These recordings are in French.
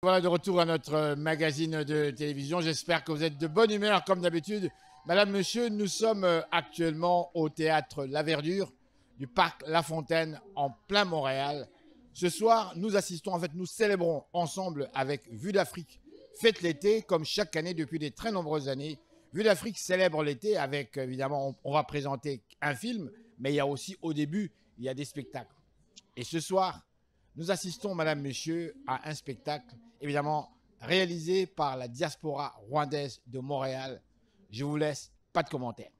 Voilà de retour à notre magazine de télévision. J'espère que vous êtes de bonne humeur comme d'habitude. Madame, monsieur, nous sommes actuellement au théâtre La Verdure du parc La Fontaine en plein Montréal. Ce soir, nous assistons, en fait, nous célébrons ensemble avec Vue d'Afrique Fête l'été, comme chaque année depuis de très nombreuses années. Vue d'Afrique célèbre l'été avec, évidemment, on va présenter un film, mais il y a aussi, au début, il y a des spectacles. Et ce soir, nous assistons, madame, monsieur, à un spectacle, évidemment, réalisé par la diaspora rwandaise de Montréal. Je vous laisse, pas de commentaires.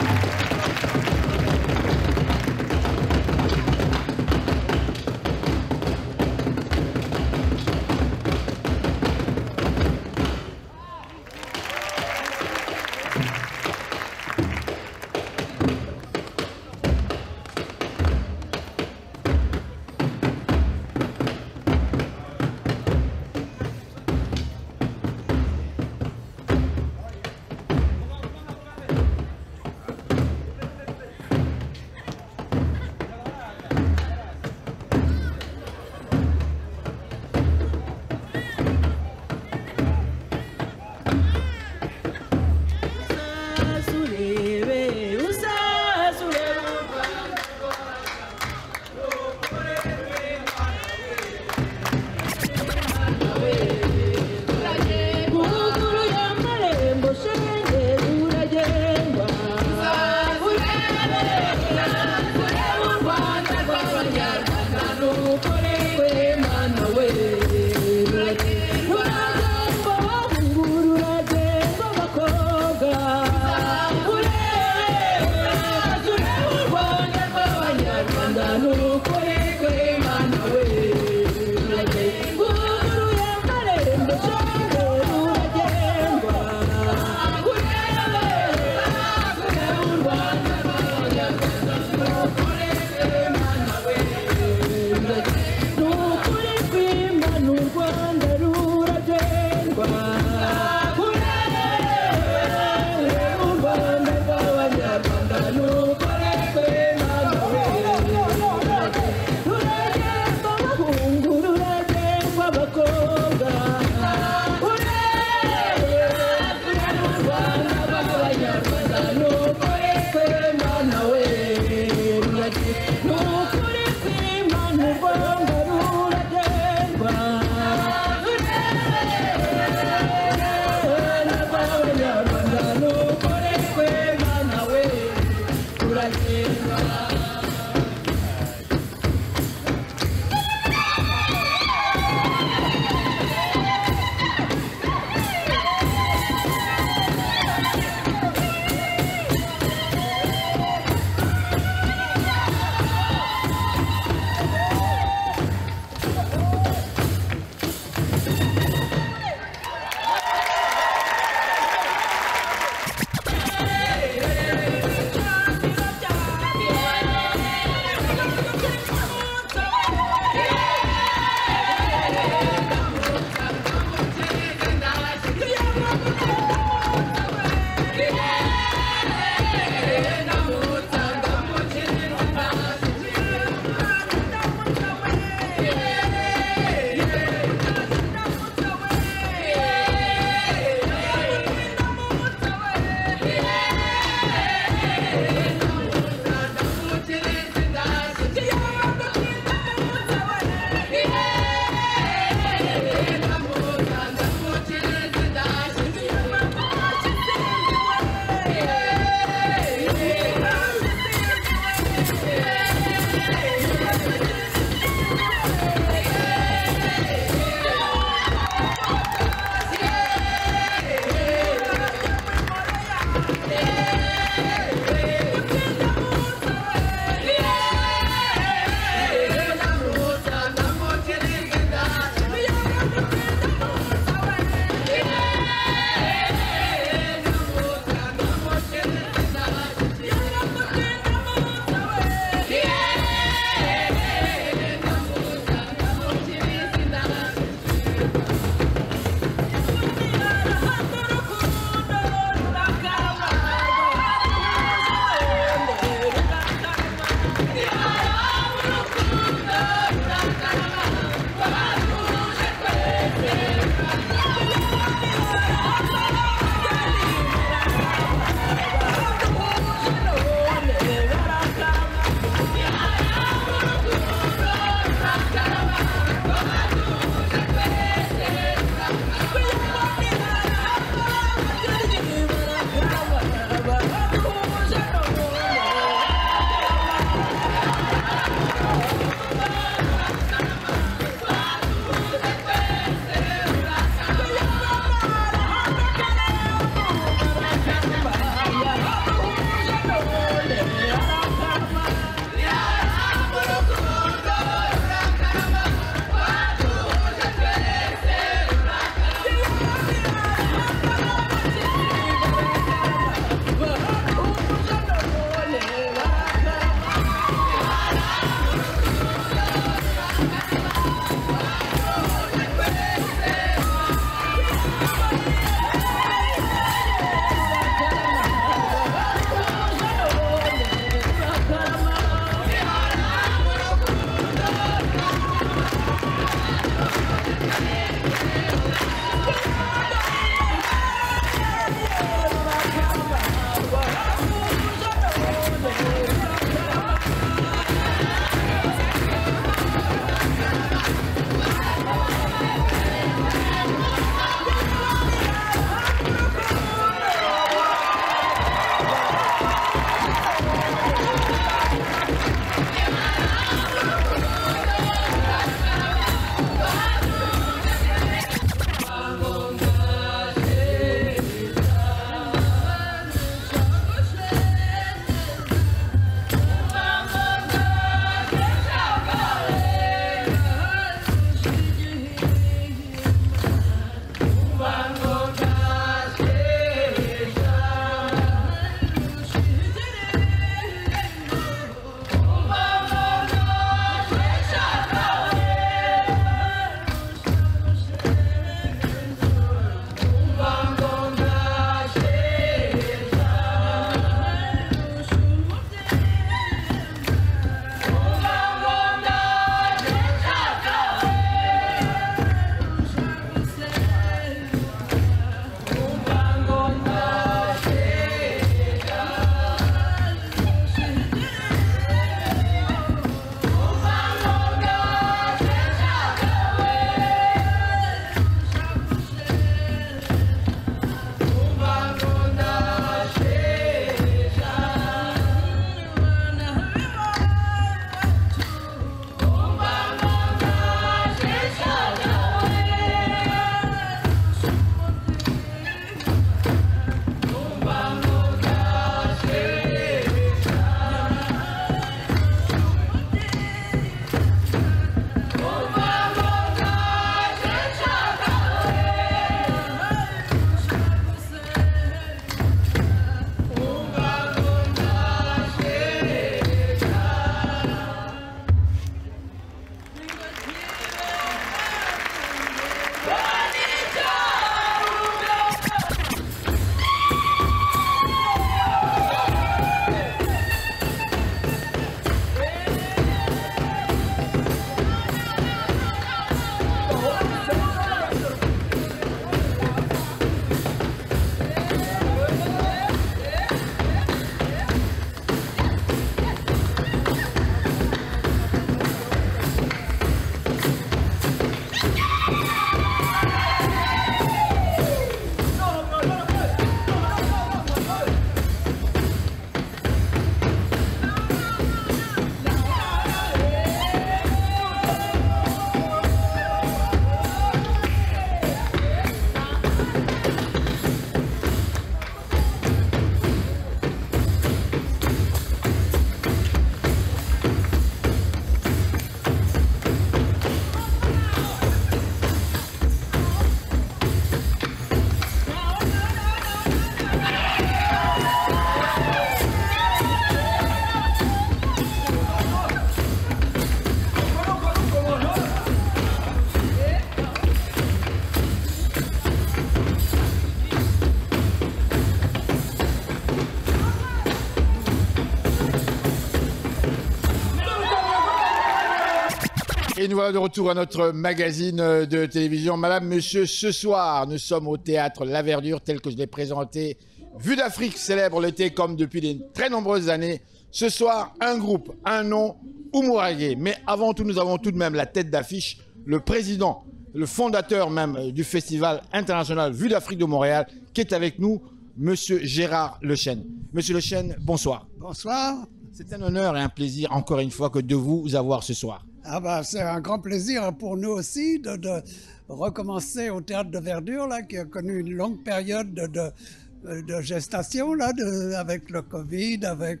Et nous voilà de retour à notre magazine de télévision. Madame, monsieur, ce soir, nous sommes au théâtre La Verdure, tel que je l'ai présenté. Vue d'Afrique célèbre l'été comme depuis de très nombreuses années. Ce soir, un groupe, un nom, Oumou-Ragué. Mais avant tout, nous avons tout de même la tête d'affiche, le président, le fondateur même du Festival international Vue d'Afrique de Montréal, qui est avec nous, monsieur Gérard Lechêne. Monsieur Lechêne, bonsoir. Bonsoir. C'est un honneur et un plaisir, encore une fois, que de vous avoir ce soir. Ah bah, c'est un grand plaisir pour nous aussi de recommencer au Théâtre de Verdure, là, qui a connu une longue période de gestation, là, avec le Covid, avec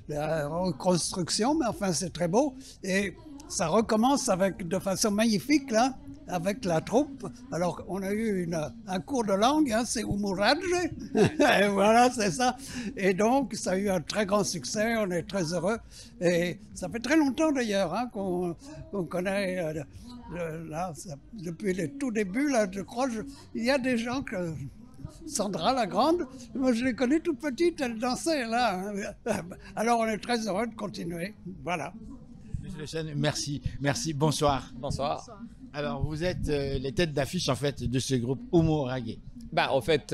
la reconstruction, mais enfin, c'est très beau. Et ça recommence de façon magnifique, là, avec la troupe. Alors, on a eu un cours de langue, hein, c'est Oumou-Ragué. Et voilà, c'est ça. Et donc, ça a eu un très grand succès, on est très heureux. Et ça fait très longtemps d'ailleurs hein, qu'on connaît, là, depuis les tout débuts, là, je crois, il y a des gens que... Sandra la Grande, moi je l'ai connue toute petite, elle dansait là. Alors on est très heureux de continuer. Voilà. Monsieur Lechêne, merci, merci, bonsoir. Bonsoir. Alors vous êtes les têtes d'affiche en fait de ce groupe Oumou-Ragué. En fait,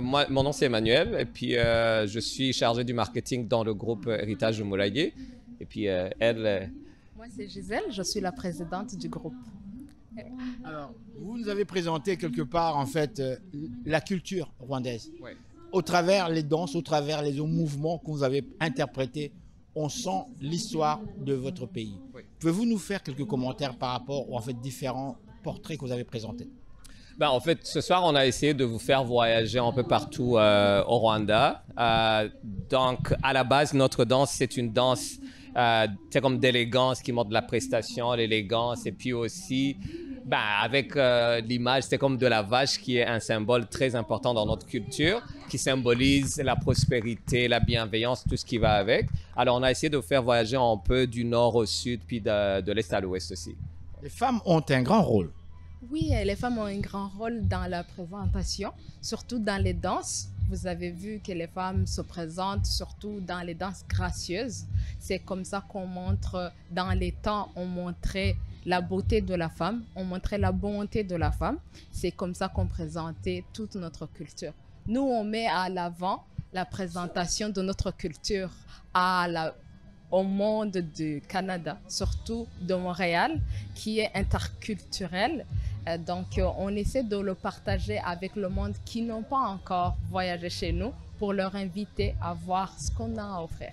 moi, mon nom c'est Emmanuel et puis je suis chargé du marketing dans le groupe Héritage Oumou-Ragué. Et puis elle... Moi c'est Gisèle, je suis la présidente du groupe. Alors, vous nous avez présenté quelque part, en fait, la culture rwandaise. Ouais. Au travers les danses, au travers les mouvements que vous avez interprétés, on sent l'histoire de votre pays. Oui. Pouvez-vous nous faire quelques commentaires par rapport aux en fait, différents portraits que vous avez présentés? En fait, ce soir, on a essayé de vous faire voyager un peu partout au Rwanda. Donc, à la base, notre danse, c'est une danse c'est comme d'élégance qui montre de la prestation, l'élégance, et puis aussi avec l'image, c'est comme de la vache qui est un symbole très important dans notre culture, qui symbolise la prospérité, la bienveillance, tout ce qui va avec. Alors, on a essayé de faire voyager un peu du nord au sud, puis de l'est à l'ouest aussi. Les femmes ont un grand rôle. Oui, les femmes ont un grand rôle dans la présentation, surtout dans les danses. Vous avez vu que les femmes se présentent surtout dans les danses gracieuses. C'est comme ça qu'on montre, dans les temps, on montrait la beauté de la femme, on montrait la bonté de la femme. C'est comme ça qu'on présentait toute notre culture. Nous, on met à l'avant la présentation de notre culture au monde du Canada, surtout de Montréal, qui est interculturel. Donc, on essaie de le partager avec le monde qui n'ont pas encore voyagé chez nous pour leur inviter à voir ce qu'on a à offrir.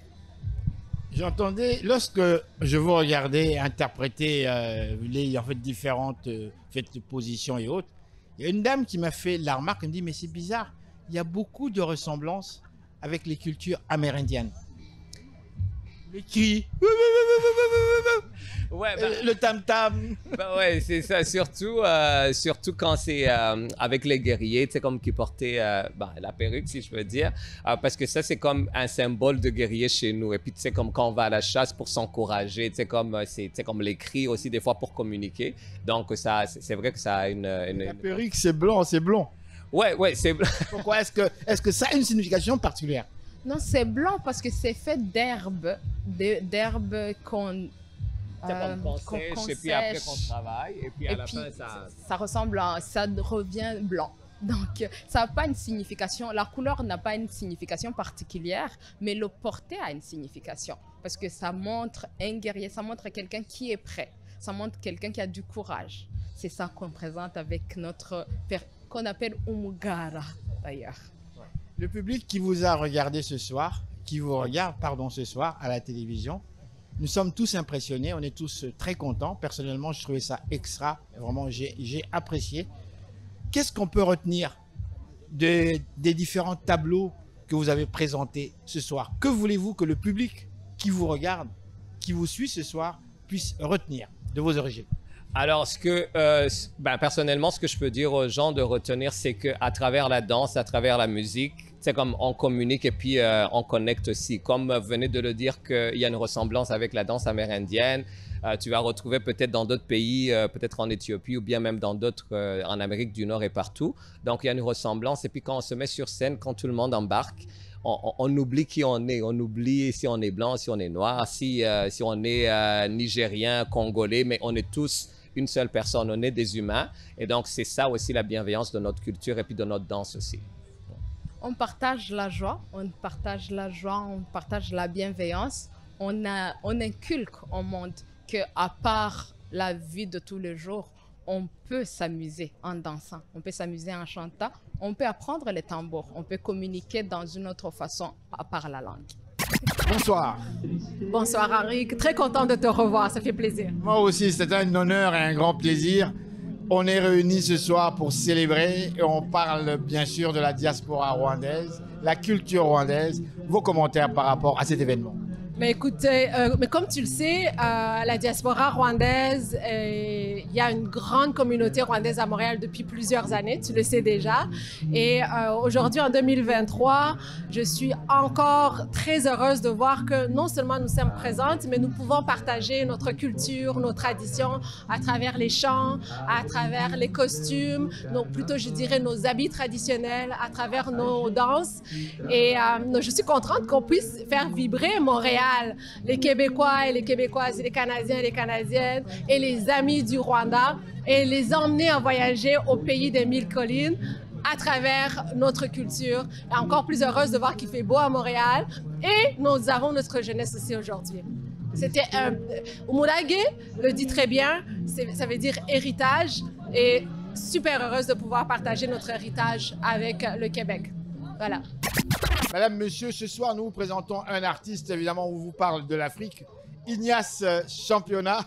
J'entendais, lorsque je vous regardais interpréter les en fait, différentes positions et autres, il y a une dame qui m'a fait la remarque, elle me dit, mais c'est bizarre, il y a beaucoup de ressemblances avec les cultures amérindiennes. Les cris, le tam-tam. Ouais, c'est ça, surtout quand c'est avec les guerriers, tu sais, comme qui portaient la perruque, si je veux dire, parce que ça, c'est comme un symbole de guerrier chez nous. Et puis, tu sais, comme quand on va à la chasse pour s'encourager, tu sais, comme les cris aussi, des fois, pour communiquer. Donc, ça, c'est vrai que ça a La perruque, c'est blanc, c'est blond. Ouais, c'est blanc. Pourquoi est-ce que ça a une signification particulière? Non, c'est blanc parce que c'est fait d'herbes qu'on sèche, et puis après qu'on travaille, et puis à la fin, ça revient blanc. Donc, ça n'a pas une signification, la couleur n'a pas une signification particulière, mais le porter a une signification. Parce que ça montre un guerrier, ça montre quelqu'un qui est prêt, ça montre quelqu'un qui a du courage. C'est ça qu'on présente avec qu'on appelle Umugara, d'ailleurs. Le public qui vous a regardé ce soir, qui vous regarde, ce soir à la télévision, nous sommes tous impressionnés, on est tous très contents. Personnellement, je trouvais ça extra, vraiment, j'ai apprécié. Qu'est-ce qu'on peut retenir des différents tableaux que vous avez présentés ce soir? Que voulez-vous que le public qui vous regarde, qui vous suit ce soir, puisse retenir de vos origines? Alors, personnellement, ce que je peux dire aux gens de retenir, c'est qu'à travers la danse, à travers la musique, c'est comme on communique et puis on connecte aussi. Comme vous venez de le dire, qu'il y a une ressemblance avec la danse amérindienne, tu vas retrouver peut-être dans d'autres pays, peut-être en Éthiopie ou bien même dans d'autres, en Amérique du Nord et partout. Donc, il y a une ressemblance. Et puis, quand on se met sur scène, quand tout le monde embarque, on oublie qui on est. On oublie si on est blanc, si on est noir, si on est nigérien, congolais, mais on est tous une seule personne. On est des humains. Et donc, c'est ça aussi la bienveillance de notre culture et puis de notre danse aussi. On partage la joie, on partage la bienveillance. On inculque au monde qu'à part la vie de tous les jours, on peut s'amuser en dansant, on peut s'amuser en chantant, on peut apprendre les tambours, on peut communiquer dans une autre façon à part la langue. Bonsoir. Bonsoir Henri, très content de te revoir, ça fait plaisir. Moi aussi, c'est un honneur et un grand plaisir. On est réunis ce soir pour célébrer et on parle bien sûr de la diaspora rwandaise, la culture rwandaise. Vos commentaires par rapport à cet événement? Mais écoutez, mais comme tu le sais, la diaspora rwandaise, il y a une grande communauté rwandaise à Montréal depuis plusieurs années, tu le sais déjà. Et aujourd'hui, en 2023, je suis encore très heureuse de voir que non seulement nous sommes présentes, mais nous pouvons partager notre culture, nos traditions à travers les chants, à travers les costumes, plutôt je dirais nos habits traditionnels, à travers nos danses. Et je suis contente qu'on puisse faire vibrer Montréal, les Québécois et les Québécoises, et les Canadiens et les Canadiennes, et les amis du Rwanda, et les emmener à voyager au pays des mille collines à travers notre culture. Et encore plus heureuse de voir qu'il fait beau à Montréal. Et nous avons notre jeunesse aussi aujourd'hui. C'était Umurage le dit très bien, ça veut dire héritage, et super heureuse de pouvoir partager notre héritage avec le Québec. Voilà. Madame, monsieur, ce soir, nous vous présentons un artiste, évidemment, on vous parle de l'Afrique, Ignace Championnat.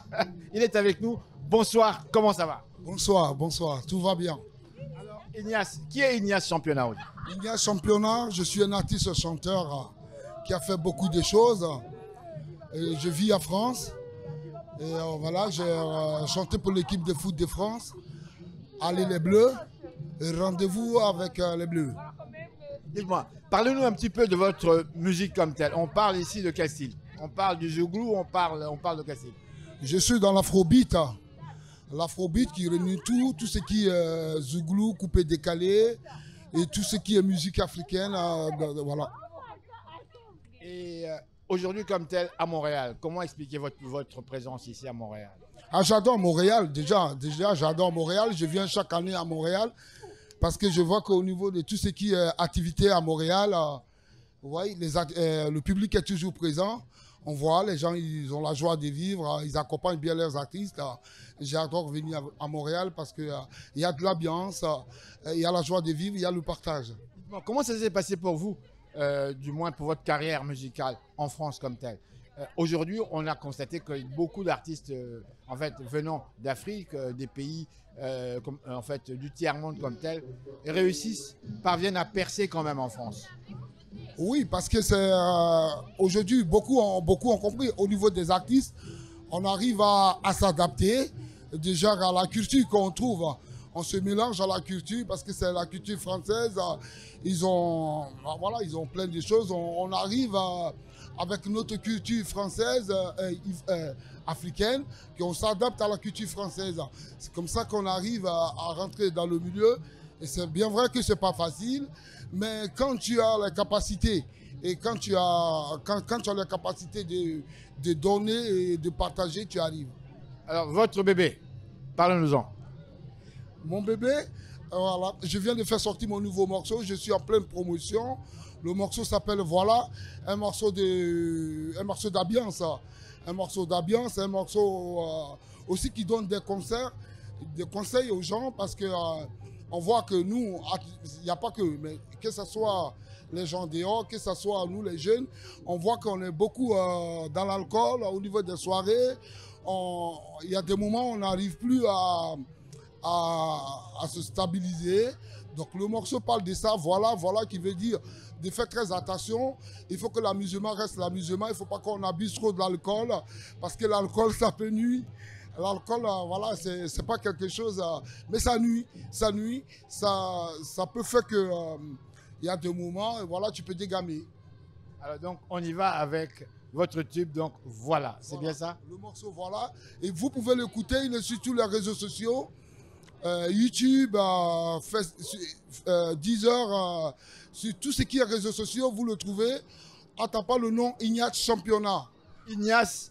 Il est avec nous. Bonsoir, comment ça va? Bonsoir, bonsoir, tout va bien. Alors, Ignace, qui est Ignace Championnat? Ignace Championnat, je suis un artiste chanteur qui a fait beaucoup de choses. Et je vis en France. Et voilà, j'ai chanté pour l'équipe de foot de France. Allez les Bleus, et rendez-vous avec les Bleus. Dites-moi, parlez-nous un petit peu de votre musique comme telle. On parle ici de quel style? On parle du zouglou, on parle de quel style? Je suis dans l'afrobeat. L'afrobeat qui réunit tout ce qui est zouglou, coupé décalé, et tout ce qui est musique africaine. Voilà. Et aujourd'hui comme tel, à Montréal, comment expliquer votre présence ici à Montréal? Ah, j'adore Montréal, déjà j'adore Montréal. Je viens chaque année à Montréal. Parce que je vois qu'au niveau de tout ce qui est activité à Montréal, vous voyez, le public est toujours présent. On voit, les gens, ils ont la joie de vivre, ils accompagnent bien leurs artistes. J'adore venir à Montréal parce qu'il y a de l'ambiance, il y a la joie de vivre, il y a le partage. Comment ça s'est passé pour vous, du moins pour votre carrière musicale en France comme telle? Aujourd'hui, on a constaté que beaucoup d'artistes, en fait, venant d'Afrique, des pays en fait, du tiers-monde comme tel, réussissent, parviennent à percer quand même en France. Oui, parce que c'est aujourd'hui, beaucoup ont compris. Au niveau des artistes, on arrive à s'adapter déjà à la culture qu'on trouve. On se mélange à la culture parce que c'est la culture française. Ils ont plein de choses. On arrive avec notre culture française, africaine, qu'on s'adapte à la culture française. C'est comme ça qu'on arrive à rentrer dans le milieu. Et c'est bien vrai que ce n'est pas facile, mais quand tu as la capacité, et quand tu as la capacité de donner et de partager, tu arrives. Alors, votre bébé, parlez-nous-en. Mon bébé, voilà, je viens de faire sortir mon nouveau morceau, je suis en pleine promotion. Le morceau s'appelle Voilà, un morceau d'ambiance. Un morceau d'ambiance, un morceau aussi qui donne des conseils aux gens parce que on voit que nous, il n'y a pas que, mais que ce soit les gens dehors, que ce soit nous les jeunes, on voit qu'on est beaucoup dans l'alcool au niveau des soirées. Il y a des moments où on n'arrive plus à se stabiliser. Donc le morceau parle de ça, voilà qui veut dire de faire très attention. Il faut que l'amusement reste l'amusement, il ne faut pas qu'on abuse trop de l'alcool, parce que l'alcool ça peut nuire. L'alcool, voilà, c'est pas quelque chose, mais ça nuit, ça peut faire que il y a des moments, voilà, tu peux dégamer. Alors donc, on y va avec votre tube, donc voilà, c'est Voilà. bien ça? Le morceau, voilà. Et vous pouvez l'écouter, il est sur tous les réseaux sociaux. YouTube, Deezer, sur tout ce qui est réseaux sociaux, vous le trouvez en tapant le nom Ignace Championnat. Ignace